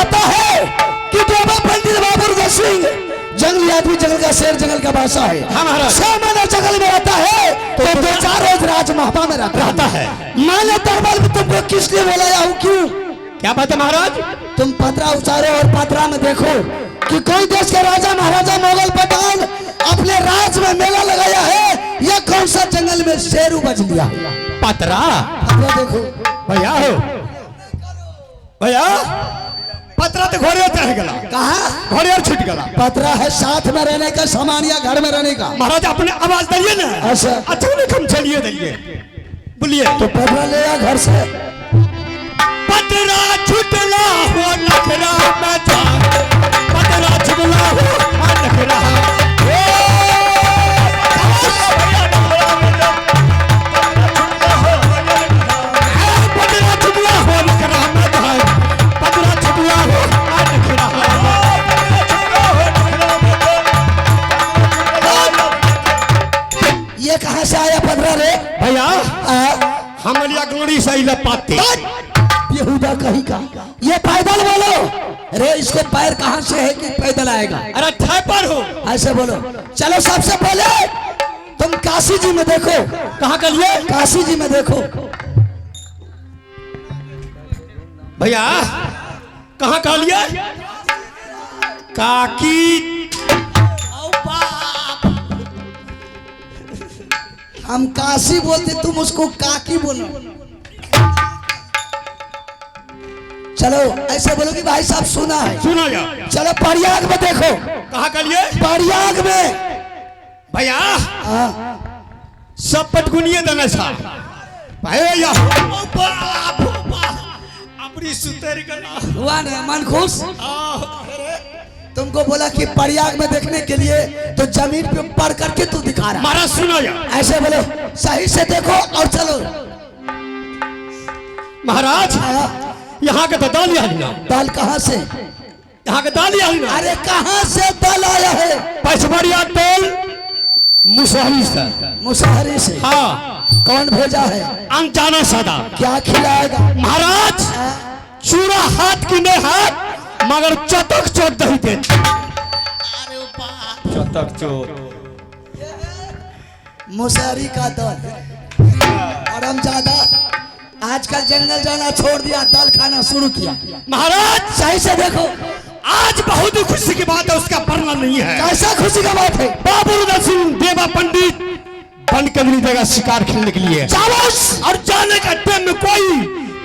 जाता है कि देवा पंडित बाबूरदत्त सिंह जंगली आदमी, जंगल का शेर, जंगल का बादशाह है। हाँ महाराज। 6 महीने जंगल में रहता है तो 2-4 रोज राजमहल में रहता है। मैंने दरबार में तुमको किस लिए बुलाया हूँ? क्यों? क्या बात है महाराज? तुम पतरा उतारो और पतरा में देखो कि कोई देश के राजा महाराजा मुगल पठान अपने राज में मेला लगाया है या कौन सा जंगल में शेर उपज लिया? पतरा देखो भैया हो भैया, पतरा तो घोड़े चढ़ गया। कहा घोड़े छूट गया। पतरा है साथ में रहने का सामान या घर में रहने का? महाराज अपने आवाज दिए ना। अच्छा अचानक हम चलिए दिए बोलिए। तो पतरा ले आ घर से। पतरा छुटला हो नखरा में जा, पतरा छुटला हो नखरा, पतरा छुटला हो नखरा में जा, पतरा छुटला हो नखरा। ये कहाँ से आया पतरा रे? भैया हमारी अगड़ी से पाते यहूदा कहीं का। ये पैदल बोलो रे, इसको पैर कहाँ से है कि पैदल आएगा? अरे ठाई पर हो ऐसे बोलो। चलो सबसे पहले तुम काशी जी में देखो। कहाँ कर लिए? काशी जी में देखो। भैया कहाँ कर लिए? काकी हम काशी बोलते, तुम उसको काकी बोलो। चलो ऐसे बोलो कि भाई साहब सुना है। सुना जा। चलो प्रयाग में देखो। कहाँ कर लिए? प्रयाग में। भैया सब पटकुनिए देना था भैया। अपनी सुतर गला हुआ ना मन खुश? तुमको बोला कि प्रयाग में देखने के लिए तो जमीन पे पड़ करके तू दिखा रहा। महाराज सुनो या ऐसे बोलो, सही से देखो और चलो। महाराज यहाँ का तो दाल ना। दाल कहाँ से? यहाँ का दाल ना। अरे कहाँ से दाल आया है? पचमढ़िया तेल मुसहरी से। मुसहरी से? हाँ। कौन भेजा है? अनजाना सदा। क्या खिलाएगा? महाराज चूड़ा हाथ की नहीं हाथ मगर चटक चोट दही दे। चटक चोट मुसहरी का दाल। और हम ज्यादा आजकल जंगल जाना छोड़ दिया, दाल खाना शुरू किया। महाराज सही से देखो। आज बहुत ही खुशी की बात है, उसका वर्णन नहीं है। कैसा खुशी का बात है? बाबूरदत्त सिंह देवा पंडित बन कर मिली जगह शिकार खेलने के लिए और जाने का टाइम में कोई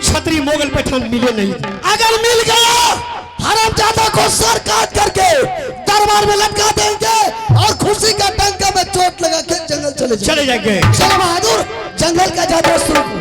छतरी मोगल पठान मिले नहीं। अगर मिल गया हरामजादा को सर काट करके दरबार में लटका देंगे और खुशी का डंका में चोट लगा के जंगल चले जाएंगे। चलो बहादुर जंगल का जादू शुरू करो।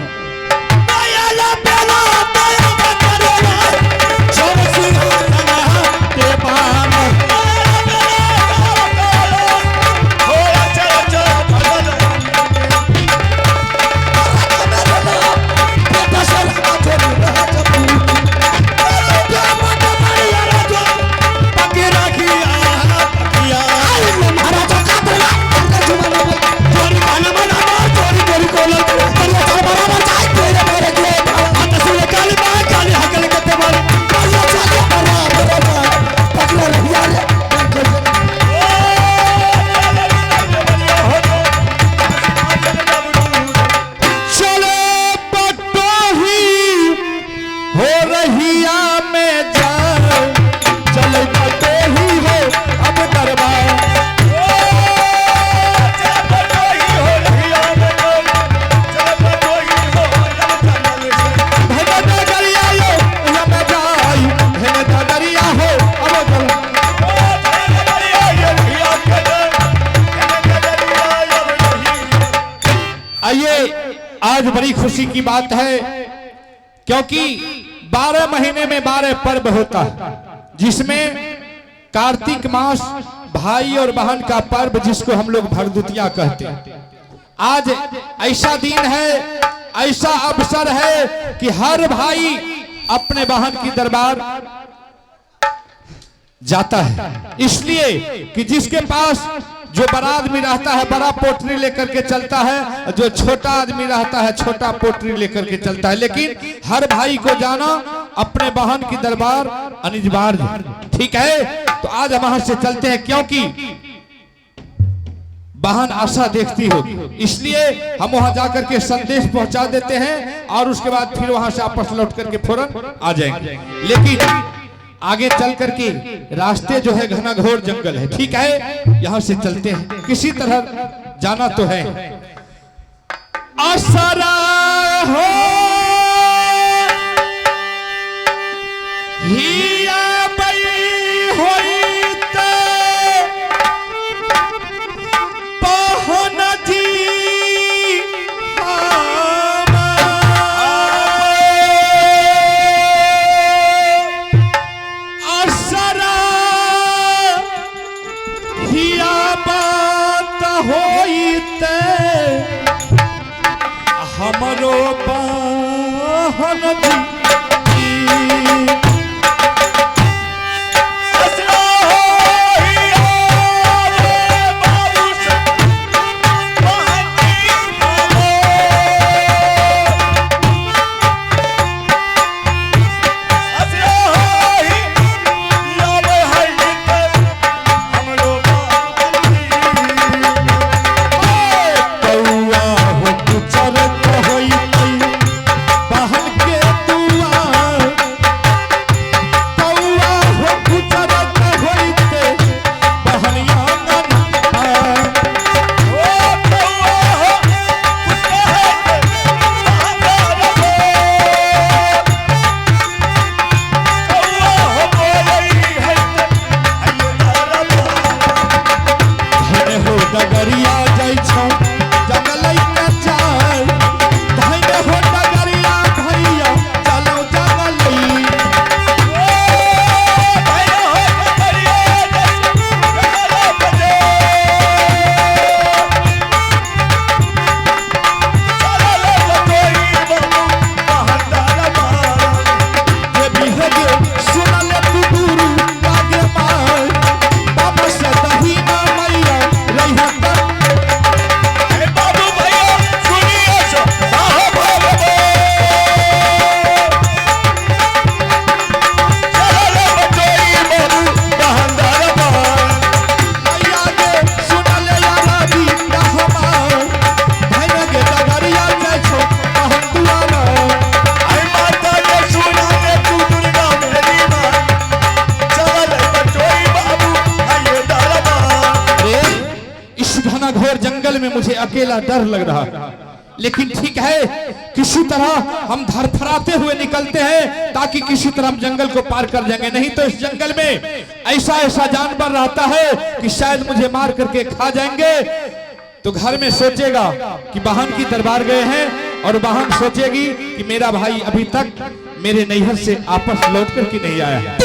आज बड़ी खुशी की बात है क्योंकि 12 महीने में 12 पर्व होता है, जिसमें कार्तिक मास भाई और बहन का पर्व जिसको हम लोग भरदुतिया कहते हैं। आज ऐसा दिन है, ऐसा अवसर है कि हर भाई अपने बहन की दरबार जाता है, इसलिए कि जिसके पास जो बड़ा आदमी रहता है बड़ा पोटरी लेकर के चलता है, जो छोटा आदमी रहता है छोटा पोटरी लेकर के चलता है। लेकिन हर भाई को जाना अपने बहन की दरबार अनिवार्य। ठीक है, तो आज हम वहां से चलते हैं, क्योंकि बहन आशा देखती होगी, इसलिए हम वहां जाकर के संदेश पहुंचा देते हैं और उसके बाद फिर वहां से वापस लौट करके फौरन आ जाएंगे। लेकिन आगे चल करके रास्ते जो है घना घोर जंगल है। ठीक है, यहां से चलते हैं, किसी तरह जाना तो है। आसरा हो हिया बई होइते पहन जी आसरा हिया बात होइते हमरो बहन जी में मुझे अकेला डर लग रहा, लेकिन ठीक है, किसी तरह हम धड़फड़ाते हुए निकलते हैं ताकि किसी तरह हम जंगल को पार कर जाएंगे। नहीं तो इस जंगल में ऐसा ऐसा जानवर रहता है कि शायद मुझे मार करके खा जाएंगे। तो घर में सोचेगा कि बहन की दरबार गए हैं और बहन सोचेगी कि मेरा भाई अभी तक मेरे नैहर से आपस लौट कर के नहीं आया।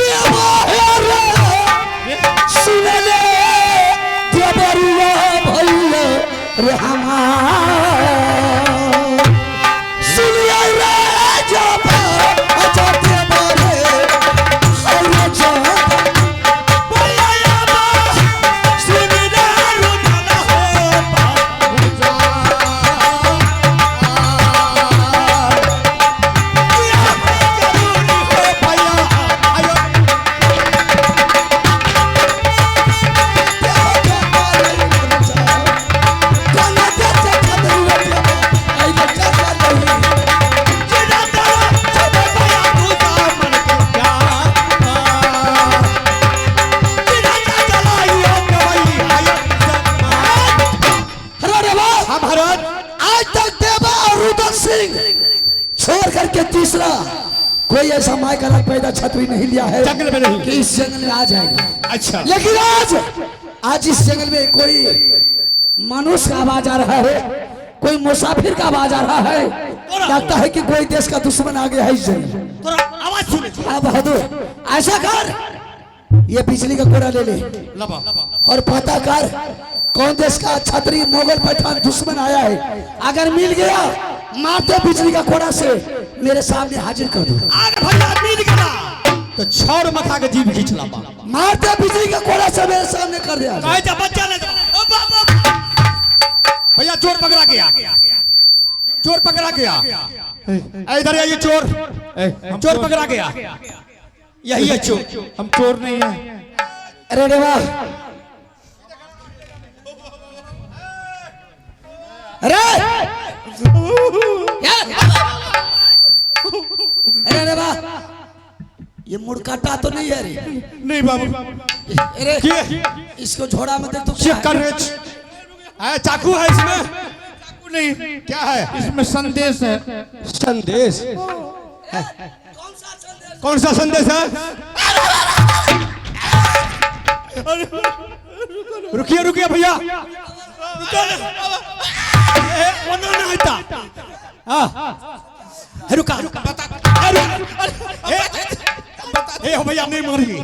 छोड़ करके तीसरा कोई ऐसा माय का पैदा छतरी नहीं लिया है जंगल में नहीं कि इस जंगल में आ जाएगा। अच्छा, लेकिन आज इस जंगल में कोई मनुष्य का आवाज आ रहा है, कोई मुसाफिर का आवाज आ रहा है। लगता है कि कोई देश का दुश्मन आ गया है इस जंगल। आवाज सुने बहादुर, ऐसा कर, ये बिजली का कोड़ा ले ले और पता कर कौन देश का छतरी मुगल पठान दुश्मन आया है। अगर मिल गया मारते बिजली का कोड़ा से मेरे सामने हाजिर कर दो। तो छौर मथा के जीभ खींच ला, मारते बिजली का कोड़ा से मेरे सामने कर दिया। बच्चा ले भैया, चोर पकड़ा गया, चोर पकड़ा गया। इधर आइए चोर। चोर पकड़ा गया। यही है चोर। हम चोर नहीं है। अरे देवा, अरे अरे देवा, ये मुड़काटा तो नहीं है रे? नहीं बाबू। अरे इसको झोड़ा में देख तो चेक कर रे। चाकू है इसमें? चाकू नहीं, क्या है इसमें संदेश है। संदेश? कौन सा संदेश है? रुकिए रुकिए भैया, रुका हो भैया, नहीं मारिए।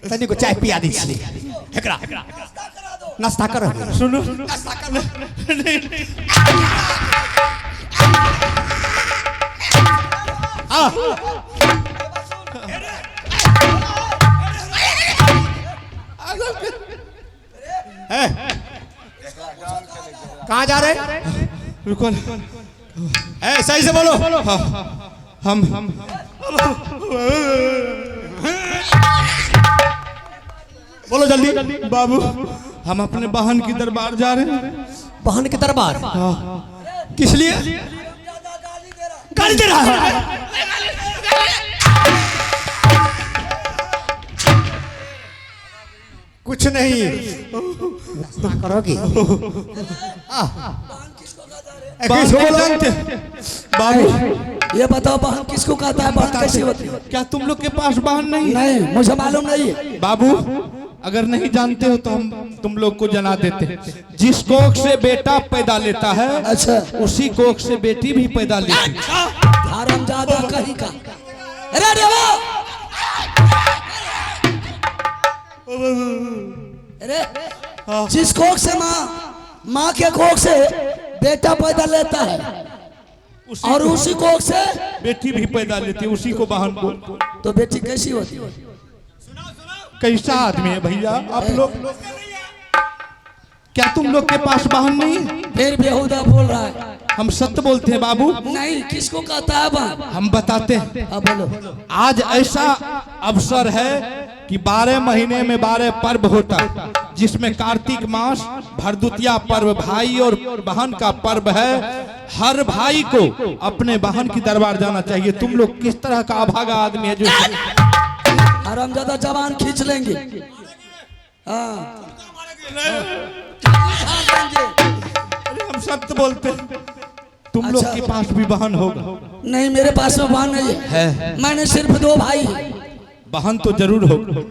तनी को चाय पिया दीजिए। एकरा नाश्ता कर। सुनो, नाश्ता कर। कहाँ जा रहे? रुको। सही से बोलो। हम बोलो जल्दी। बाबू, हम अपने बहन की दरबार जा रहे हैं। बहन के दरबार? किस लिए? गाली दे रहा है। कुछ नहीं करोगी। बाबू, ये बताओ बहन किसको कहता है? बहन कैसी होती है? क्या तुम लोग के पास बहन नहीं? नहीं, मुझे मालूम नहीं है। बाबू, अगर नहीं जानते हो तो हम तुम लोग को जना देते हैं। जिस कोख से बेटा पैदा लेता है, अच्छा, उसी कोख से बेटी भी पैदा लेती है। हरामजादा कहीं का। अरे देवा, अरे जिस कोख से माँ के कोख से बेटा पैदा लेता है और उसी कोख से बेटी भी पैदा लेती है, उसी को बहन बोलते। तो बेटी कैसी होती है? कैसा आदमी है भैया आप लोग? क्या तुम लोग के पास बहन नहीं? फिर बेहुदा बोल रहा है। हम सत्य बोलते हैं बाबू। नहीं, किसको कहता है बहन? हम बताते हैं। अब बोलो। आज ऐसा अवसर है कि 12 महीने में 12 पर्व होता है, जिसमें कार्तिक मास भरदुतिया पर्व भाई और बहन का पर्व है। हर भाई को अपने बहन की दरबार जाना चाहिए। तुम लोग किस तरह का अभागा आदमी है जो हरामजादा जवान खींच लेंगे। हाँ, हम सत्य बोलते हैं। तुम लोग के पास भी बहन होगा? नहीं, मेरे पास में बहन नहीं है। मैंने सिर्फ 2 भाई। बहन तो जरूर होगा।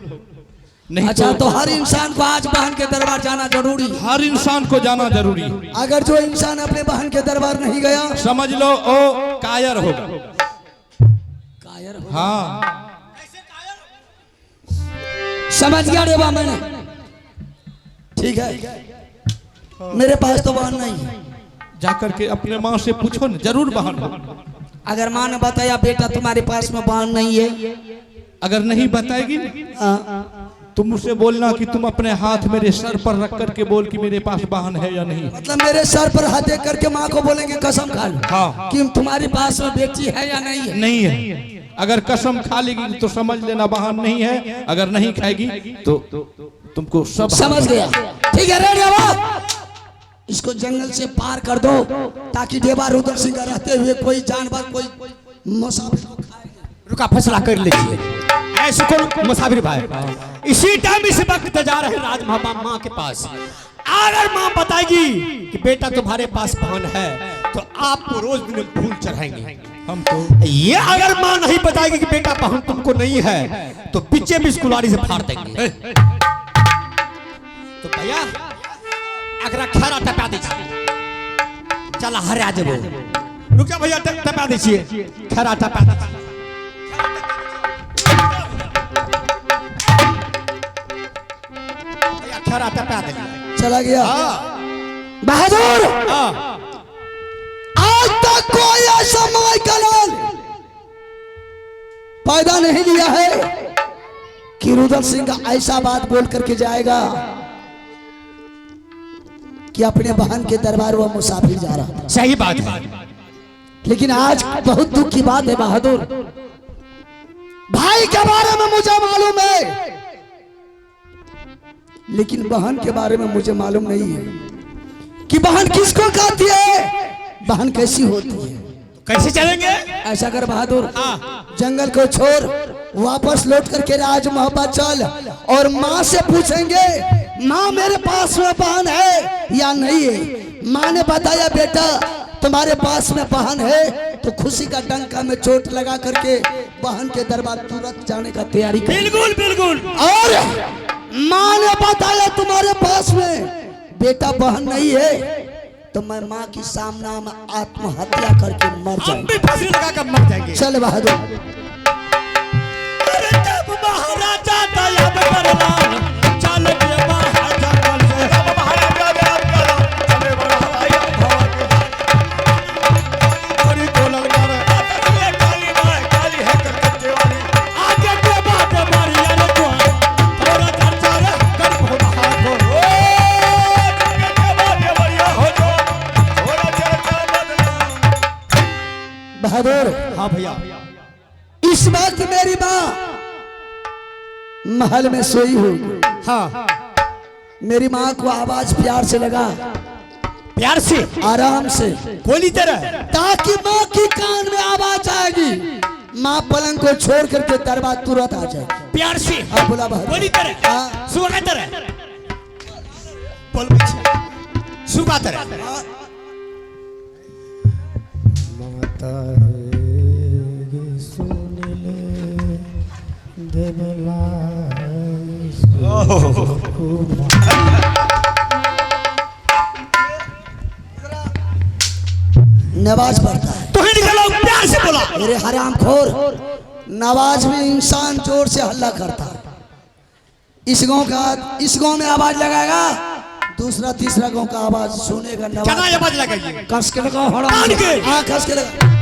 नहीं अच्छा, तो हर इंसान को आज बहन के दरबार जाना जरूरी? हर इंसान को जाना जरूरी है। अगर जो इंसान अपने बहन के दरबार नहीं गया, समझ लो ओ कायर होगा। कायर हो? हाँ, समझ गया रेवा मैंने। ठीक है, मेरे पास तो बहन नहीं है। जाकर के अपने माँ से पूछो ना, जरूर बहन हो। अगर माँ ने बताया बेटा तुम्हारे पास में बहन नहीं है, अगर नहीं बताएगी तुम उसे बोलना कि तुम अपने हाथ मेरे सर पर रख करके बोल कि मेरे पास बहन है या नहीं। मतलब मेरे सर पर हाथ देख करके माँ को बोलेंगे कसम खा लो हाँ, कि तुम्हारे पास में बेटी है या नहीं है? नहीं है। अगर कसम खा लेगी तो समझ लेना बहन नहीं है। अगर नहीं खाएगी तो तुमको सब समझ गया। ठीक है, रेडी आवाज। इसको जंगल से पार कर दो ताकि देवा रुद्र सिंह रहते हुए कोई जानवर, कोई मुसाफिर रुका फैसला कर लीजिए। ऐसे को मुसाफिर भाई इसी टाइम इस वक्त जा रहे राजमामा माँ के पास। अगर माँ बताएगी कि बेटा तुम्हारे पास बहन है तो आपको रोज दिन फूल चढ़ाएंगे हमको। ये अगर माँ नहीं बताएगी कि बेटा बहन तुमको नहीं है तो पीछे भी कुल्हाड़ी से फाड़ देंगे। तो भैया अगर खरा टपा दीजिए। चला हरे आज वो रुकिए भैया, टपा दीजिए। खरा टपा खरा टपा दे। चला गया। बहादुर, आज तक कोई ऐसा माई का लाल पैदा नहीं लिया है कि रुद्र सिंह ऐसा बात बोल करके जाएगा कि अपने बहन के दरबार वो मुसाफिर जा रहा था। सही बात है। लेकिन आज बहुत दुख की बात है बहादुर, भाई के बारे में मुझे मालूम है लेकिन बहन के बारे में मुझे मालूम नहीं है कि बहन किसको कहती है, बहन कैसी होती है। कैसे चलेंगे? ऐसा कर बहादुर, जंगल को छोड़ वापस लौट करके राज मोहब्बत चल और माँ से पूछेंगे माँ मेरे पास में बहन है या नहीं है। माँ ने बताया बेटा तुम्हारे पास में बहन है, तो खुशी का डंका में चोट लगा करके बहन के दरबार तुरंत जाने का तैयारी कर। बिल्कुल बिल्कुल। और माँ ने बताया तुम्हारे पास में बेटा बहन नहीं है, तो मैं माँ की सामना में आत्महत्या करके मर जाऊंगा। फांसी लगा कर मर जाएंगे। चल बहादुर। अरे जब महाराजा दया करना चल के बाहर जंगल से, जब महाराजा दया करना चले बड़ा हवाई बड़ी कोलल कर ये काली मां काली है कच्चे वाली आगे के बात मारिया ने को थोड़ा चर्चा रे कर बाहर को ओ के बात बढ़िया हो जो थोड़ा चर्चा बदला। बहादुर। हां भैया। इस वक्त मेरी माँ महल में सोई होगी। हाँ मेरी माँ को आवाज प्यार से लगा, प्यार से आराम से बोली तरह, ताकि माँ की कान में आवाज आएगी, माँ पलंग को छोड़ करके दरबार तुरंत आ जाए। प्यार से हाँ बोला बहादुर। बोली तरह, हाँ। सुगा तरह बोल पीछे सुगा तरह। माता सुन ले देवला नवाज पढ़ता है तो ही निकलो प्यार से बोला। मेरे हरामखोर, नवाज में इंसान जोर से हल्ला करता है। इस गांव में आवाज लगाएगा, दूसरा तीसरा गांव का आवाज सुनेगा। क्या नवाज आवाज लगाइए? कस के लगाओ, कान के। हाँ कस के लगा।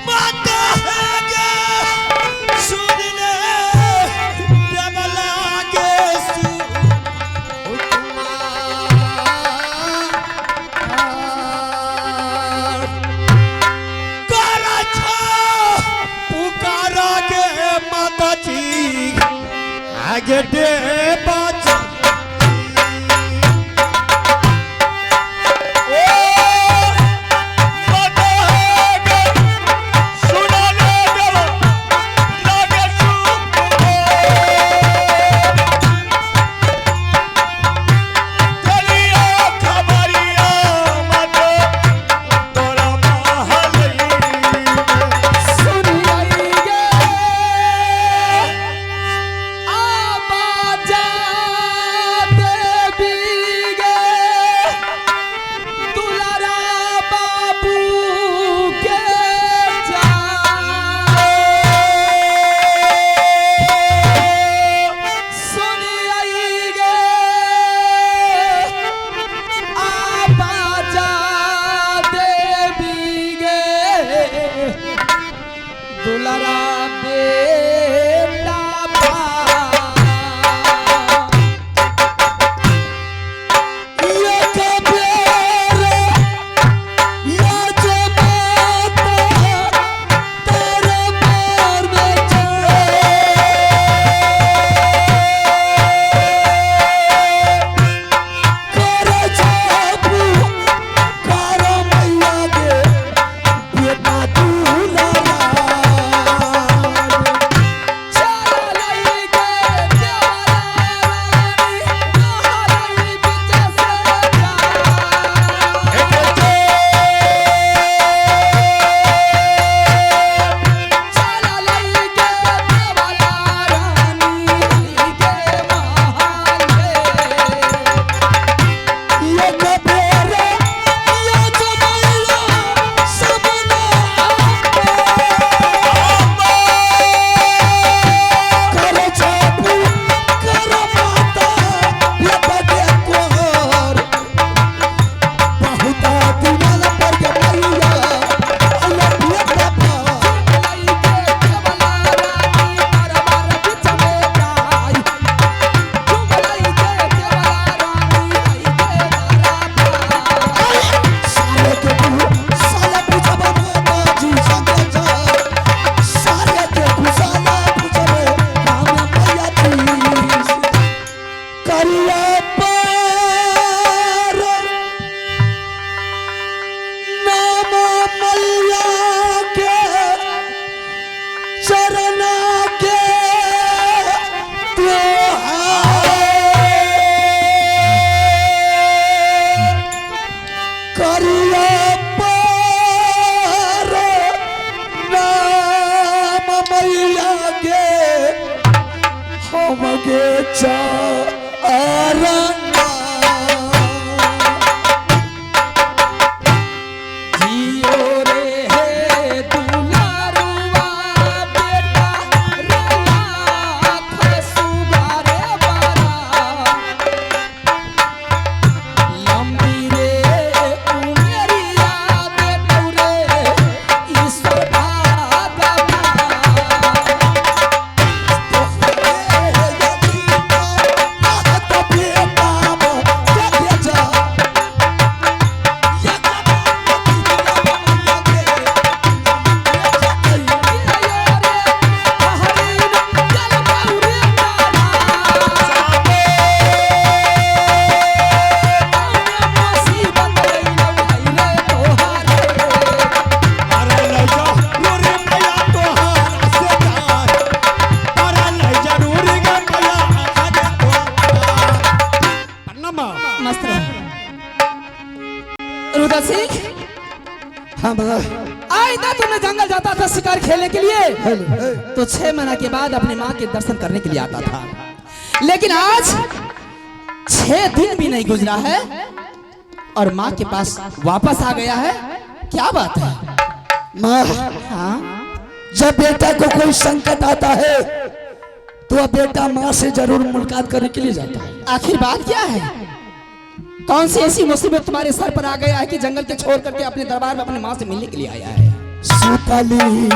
माता है गे सुन ले देवला के सु करा छो पुकारा के माता जी आगे दे बाजा आवाज हमके चारा हाँ आइंदा तुमने जंगल जाता था शिकार खेलने के लिए तो 6 महीने के बाद अपनी माँ के दर्शन करने के लिए आता था, लेकिन आज 6 दिन भी नहीं गुजरा है और माँ के पास वापस आ गया है। क्या बात है माँ? हाँ? जब बेटा को कोई संकट आता है तो अब बेटा माँ से जरूर मुलाकात करने के लिए जाता है। आखिर बात क्या है? कौन सी ऐसी मुसीबत तुम्हारे सर पर आ गया है कि जंगल के छोड़ करके अपने दरबार में अपनी माँ से मिलने के लिए आया है? सुतली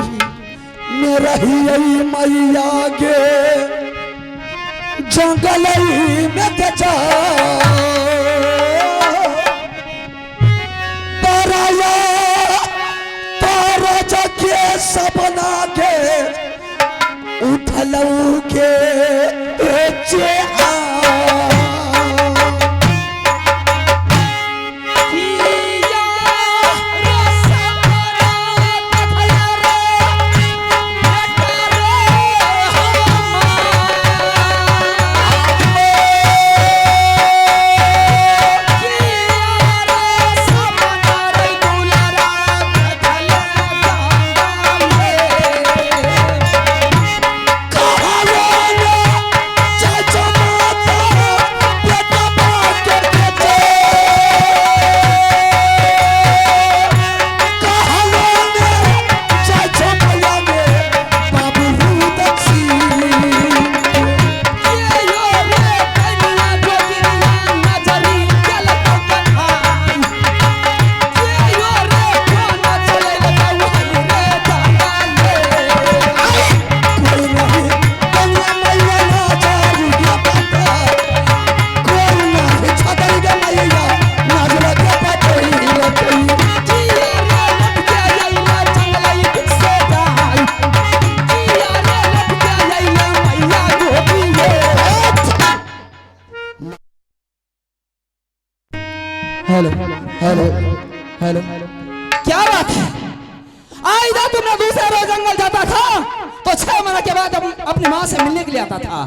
मेरा ही मैया गे जंगल में जा पराया तारा जगे सपना के उठलऊ के हेलो हेलो हेलो क्या बात है? आइंदा तुमने दूसरे रोज जंगल जाता था तो 6 महीने के बाद अपनी माँ से मिलने के लिए आता था,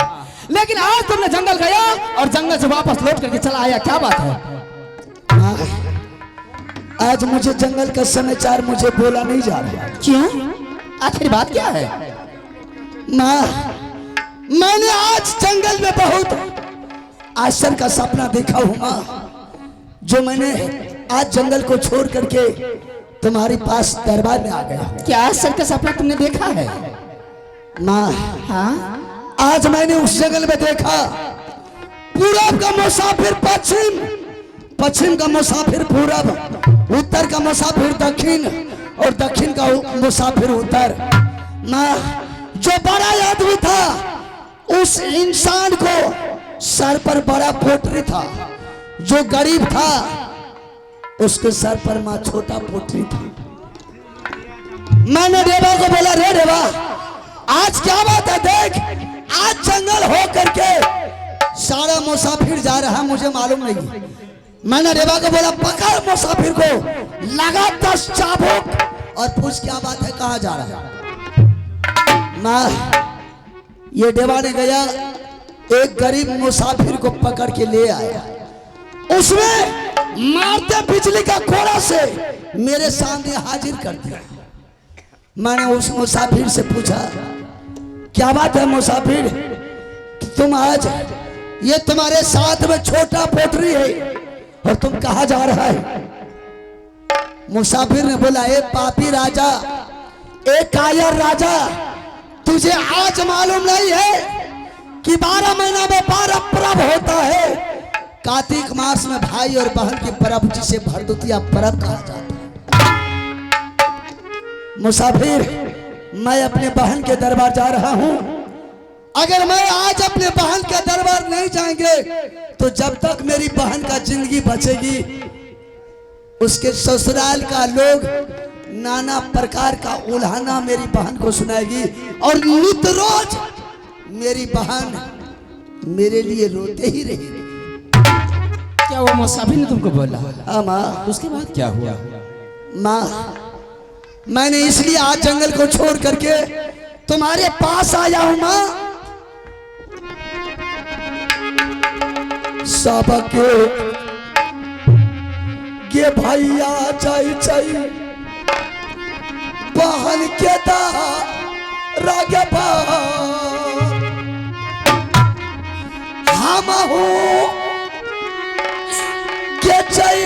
लेकिन आज तुमने जंगल गया और जंगल से वापस लौट करके चला आया। क्या बात है? आज मुझे जंगल का समाचार मुझे बोला नहीं जा रहा। क्यों? आखिर बात क्या है? माँ, मैंने आज जंगल में बहुत आश्चर्य का सपना देखा हूँ माँ, जो मैंने आज जंगल को छोड़ करके तुम्हारे पास दरबार में आ गया। क्या आश्चर्य का सपना तुमने देखा है? माँ, हाँ? आज मैंने उस जंगल में देखा पूरब का मुसाफिर पश्चिम, पश्चिम का मुसाफिर पूरब, उत्तर का मुसाफिर दक्षिण और दक्षिण का मुसाफिर उत्तर। माँ, जो बड़ा आदमी था उस इंसान को सर पर बड़ा पोटरी था, जो गरीब था उसके सर पर माँ छोटा पोटरी था। मैंने रेवा को बोला, रे रेवा आज क्या बात है? देख आज जंगल हो करके सारा मुसाफिर जा रहा है, मुझे मालूम नहीं। मैंने रेवा को बोला, पकड़ मुसाफिर को, लगा 10 चाबुक और पूछ क्या बात है, कहाँ जा रहा है। माँ, ये देवा ने गया एक गरीब मुसाफिर को पकड़ के ले आया, उसमें मारते बिजली का कोड़ा से मेरे सामने हाजिर कर दिया। मैंने उस मुसाफिर से पूछा, क्या बात है मुसाफिर, तुम आज ये तुम्हारे साथ में छोटा पोटरी है और तुम कहा जा रहा है? मुसाफिर ने बोला, ए पापी राजा, ए कायर राजा, तुझे आज मालूम नहीं है कि 12 महीना में 12 पर्व होता है। कार्तिक मास में भाई और बहन की पर्व, जिसे भरदुतिया पर्व कहा जाता है। मुसाफिर, मैं अपने बहन के दरबार जा रहा हूं। अगर मैं आज अपने बहन के दरबार नहीं जाएंगे तो जब तक मेरी बहन का जिंदगी बचेगी उसके ससुराल का लोग नाना प्रकार का उल्हाना मेरी बहन को सुनाएगी और नित रोज मेरी बहन मेरे लिए रोते ही रहेगी। क्या वो मुसाफिर ने तुमको बोला? हाँ माँ। उसके बाद क्या हुआ? माँ, मैंने इसलिए आज जंगल को छोड़ करके तुम्हारे पास आया हूं माँ। सबके गे भैया चाई चाई बहन के दा रागे हम हूं के चाई